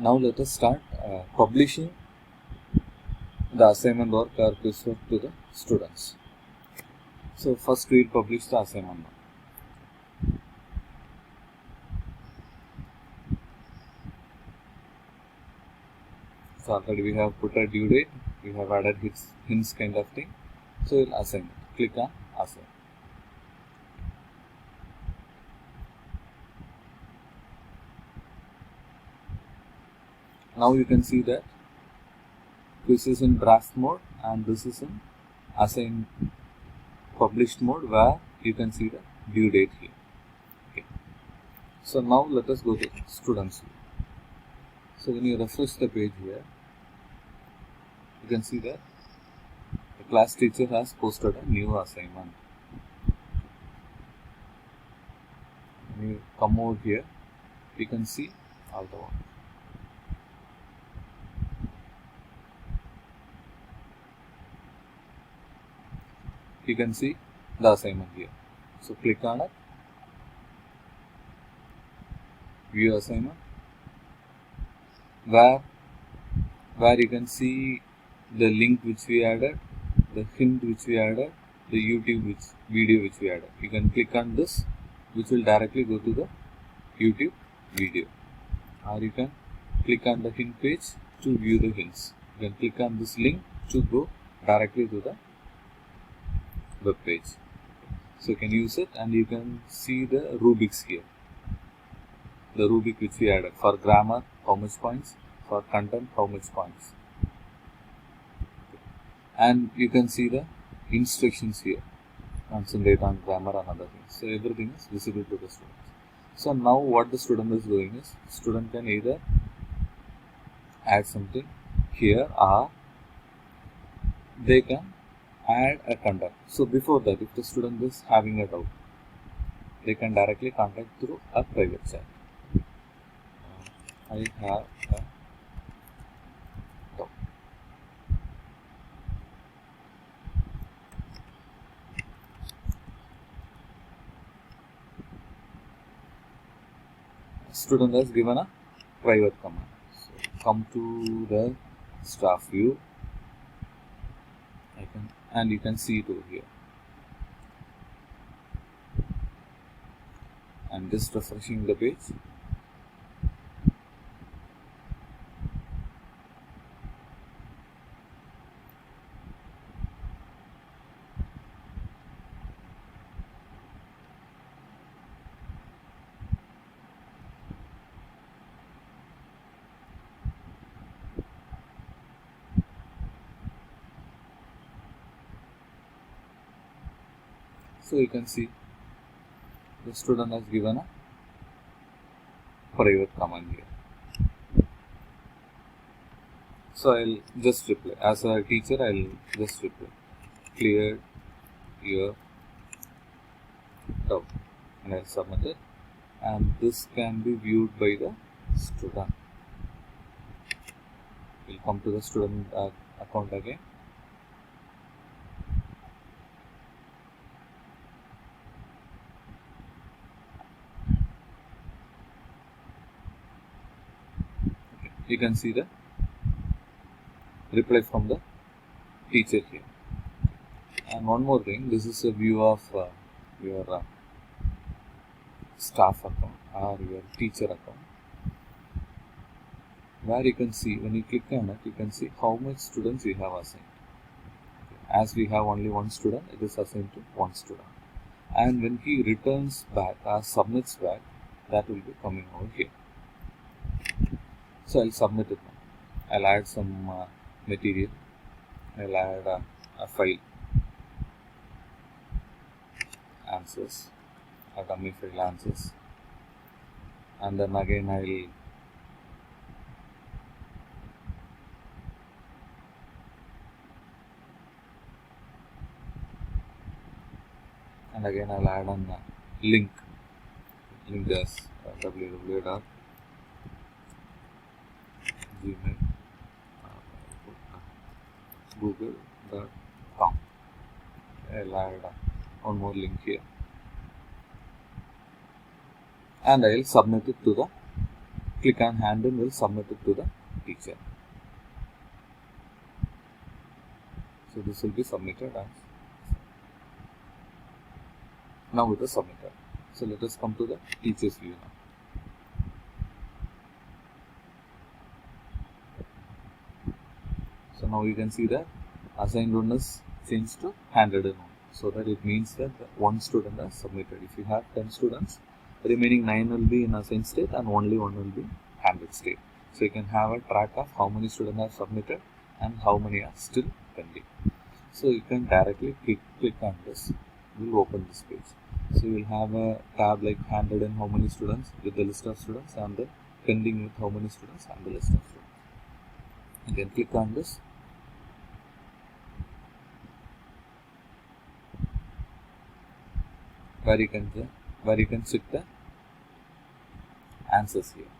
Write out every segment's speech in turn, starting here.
Now let us start publishing the assignment work or quiz work to the students. So first we will publish the assignment work. So already we have put a due date, we have added hints kind of thing. So we'll assign it. Click on assign. Now you can see that quiz is in draft mode and this is in assign published mode where you can see the due date here. Okay. So now let us go to students view. So when you refresh the page here, you can see that the class teacher has posted a new assignment. When you come over here, you can see all the work. You can see the assignment here. So click on it, view assignment, where you can see the link which we added, the hint which we added, the YouTube video which we added. You can click on this, which will directly go to the YouTube video, or you can click on the hint page to view the hints. You can click on this link to go directly to the web page. So you can use it and you can see the rubrics here. The rubric which we added for grammar, how much points, for content, how much points. And you can see the instructions here. Concentrate on grammar and other things. So everything is visible to the students. So now what the student is doing is, student can either add something here or they can add a contact. So before that, if the student is having a doubt, they can directly contact through a private chat. I have a doubt. Student has given a private command. So come to the staff view. And you can see it over here. I'm just refreshing the page. So you can see the student has given a private command here. So I'll just reply. As a teacher, I'll just reply. Clear your doubt. And I'll submit it. And this can be viewed by the student. We'll come to the student account again. You can see the reply from the teacher here. And one more thing, this is a view of your staff account or your teacher account, where you can see, when you click on it, you can see how much students we have assigned. As we have only one student, it is assigned to one student. And when he returns back or submits back, that will be coming over here. So I'll submit it now. I'll add some material. I'll add a file, answers, a dummy file answers, and then again I'll add on link as www.gmail.com. google.com. I'll add one more link here and I'll submit it to the click on hand and will submit it to the teacher. So this will be submitted as now it is submitted. So let us come to the teacher's view now. So now you can see that assigned one is changed to handwritten one. So that it means that one student has submitted. If you have 10 students, the remaining 9 will be in assigned state and only one will be handwritten state. So you can have a track of how many students have submitted and how many are still pending. So you can directly click on this. We will open this page. So you will have a tab like handwritten how many students with the list of students and the pending with how many students and the list of students. You can click on this. Where you can check the answers here.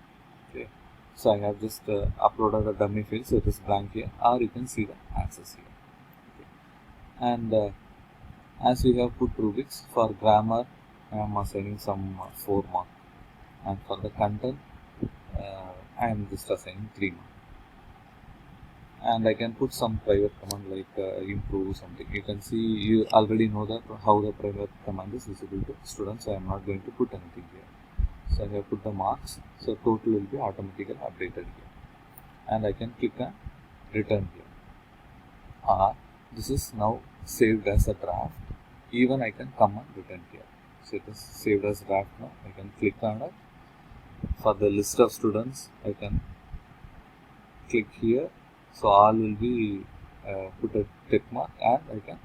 Okay, so I have just uploaded a dummy field, so it is blank here, or you can see the answers here. Okay. And as we have put rubrics for grammar, I am assigning some 4 marks, and for the content, I am just assigning 3 marks. And I can put some private command like improve something. You can see, you already know that how the private command is visible to students, so I am not going to put anything here. So I have put the marks, so total will be automatically updated here. And I can click on return here. This is now saved as a draft. Even I can come and return here. So it is saved as draft now. I can click on it. For the list of students, I can click here. So all will be put a tick mark, and I can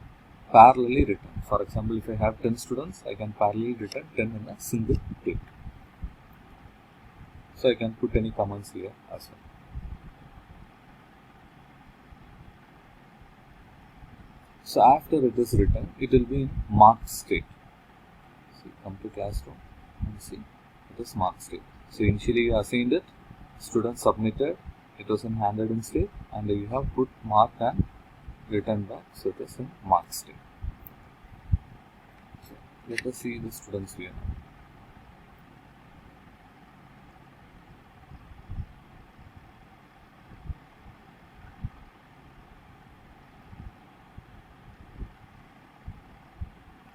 parallelly return. For example, if I have 10 students, I can parallelly return 10 in a single click. So I can put any comments here as well. So after it is written, it will be in marked state. So come to classroom and see, it is marked state. So initially you assigned it, student submitted, it was in handwritten state, and you have put mark and return back, so it is in marked state. So let us see the student's view now.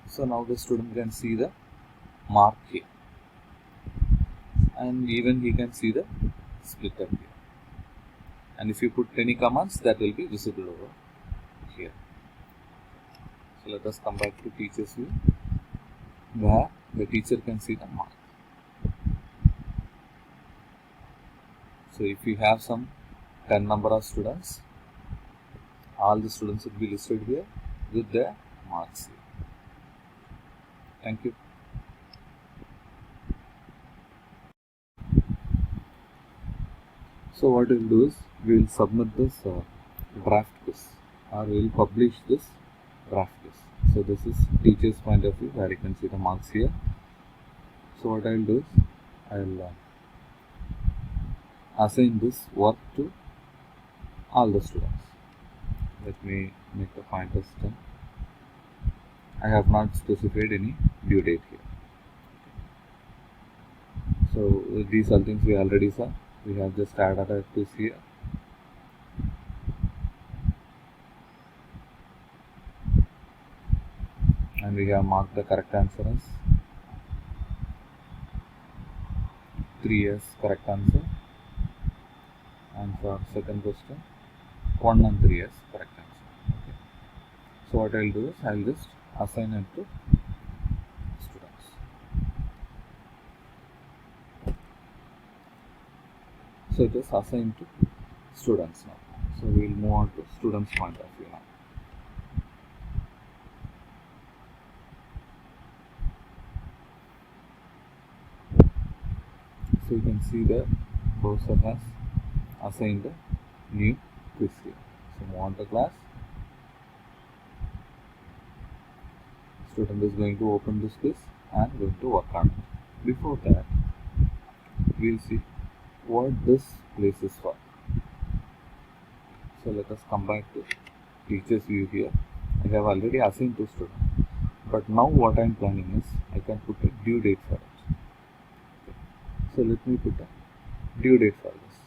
So now the student can see the mark here, and even he can see the splitter here. And if you put any commands, that will be visible over here. So let us come back to teacher's view, where the teacher can see the mark. So if you have some 10 number of students, all the students will be listed here with their marks here. Thank you. So what we will do is, we will submit this draft quiz, or we will publish this draft quiz. So this is teacher's point of view, where you can see the marks here. So what I will do is, I will assign this work to all the students. Let me make the pointers 10. I have not specified any due date here. So these are things we already saw. We have just added a quiz here. And we have marked the correct answer as 3 as correct answer. And for second question, 1 and 3 as correct answer. Okay. So what I will do is, I will just assign it to students. So it is assigned to students now. So we will move on to students point of view now. So you can see the browser has assigned a new quiz here. So move on to class. Student is going to open this quiz and going to work on it. Before that, we will see what this place is for. So let us come back to teacher's view here. I have already assigned to student, but now what I am planning is, I can put a due date for it. Okay. So let me put a due date for this.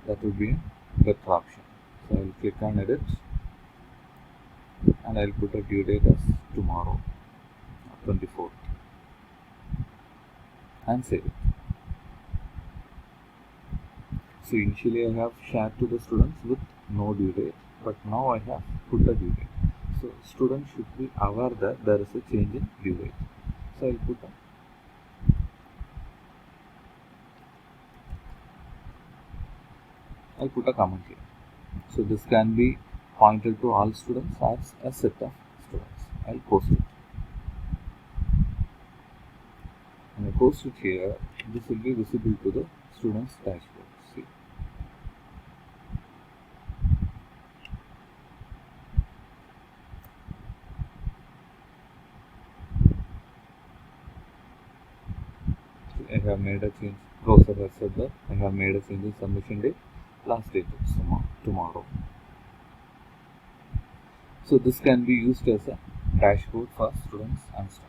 That would be a better option. So I will click on edit and I will put a due date as tomorrow, 24th, and save it. So initially I have shared to the students with no due date, but now I have put a due date. So students should be aware that there is a change in due date. So I'll put a comment here. So this can be pointed to all students as a set of students. I'll post it. When I post it here, this will be visible to the students' dashboard. See. I have made a change. Professor has said that I have made a change in submission date. Last date is tomorrow. So this can be used as a dashboard for students and staff,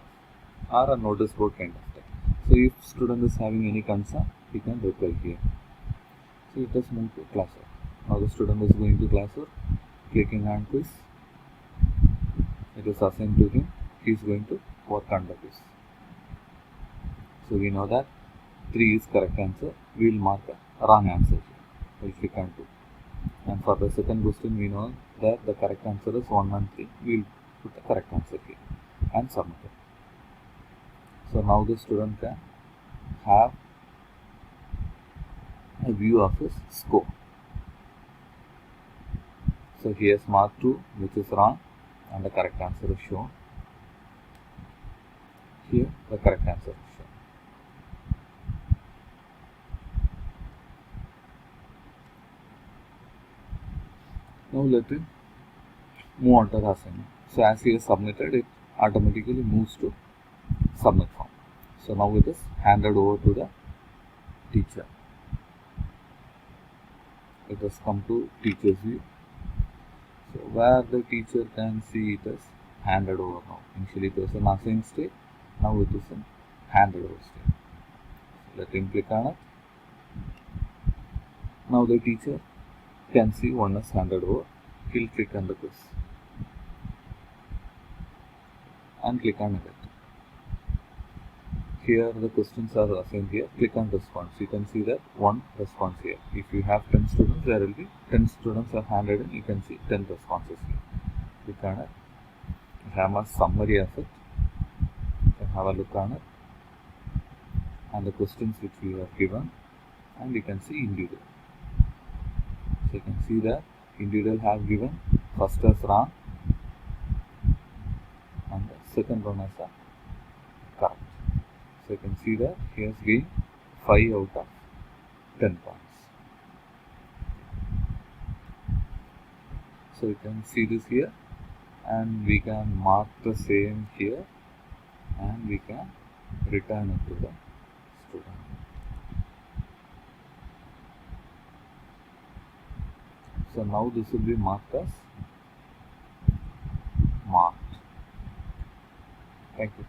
or a notice board kind of thing. So if student is having any concern, he can reply here. So let us move to classwork. Now the student is going to classwork, clicking on quiz. It is assigned to him. He is going to work on the quiz. So we know that 3 is correct answer. We will mark a wrong answer here. We will click on 2. And for the second question, we know that the correct answer is 1 and 3. We will put the correct answer here and submit it. So now the student can have a view of his score. So he has marked 2, which is wrong, and the correct answer is shown. Here the correct answer is shown. Now let him move on to the assignment. So as he has submitted, it automatically moves to submit form. So now it is handed over to the teacher. It has come to teacher's view. So where the teacher can see it is handed over now. Initially it was an assigned state, now it is in handed over state. So let him click on it. Now the teacher can see one is handed over. He'll click on the quiz and click on edit. Here the questions are assigned here. Click on response. You can see that one response here. If you have 10 students, there will be 10 students are handed in. You can see 10 responses here. Click on it. You have a summary of it. You can have a look on it. And the questions which we have given. And you can see individual. So you can see that individual have given first as wrong and the second one as a correct. So you can see that he has gained 5 out of 10 points. So you can see this here, and we can mark the same here, and we can return it to the student. So now this will be marked as marked. Thank you.